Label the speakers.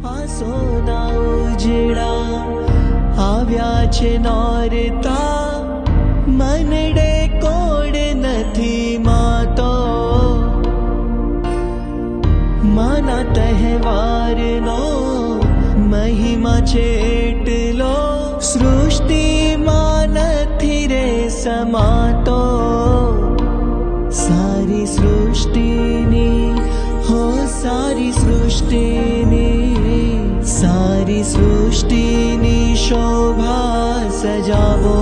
Speaker 1: આસોના ઉજળા આવ્યા છે નોરતા, મનડે કોડ નથી માતો. માના તહેવારનો મહિમા છે એટલો, સૃષ્ટિમાં નથી રે સમાતો. સારી સૃષ્ટિની હો સારી સૃષ્ટિની, સારી સૃષ્ટિની શોભા સજાવો.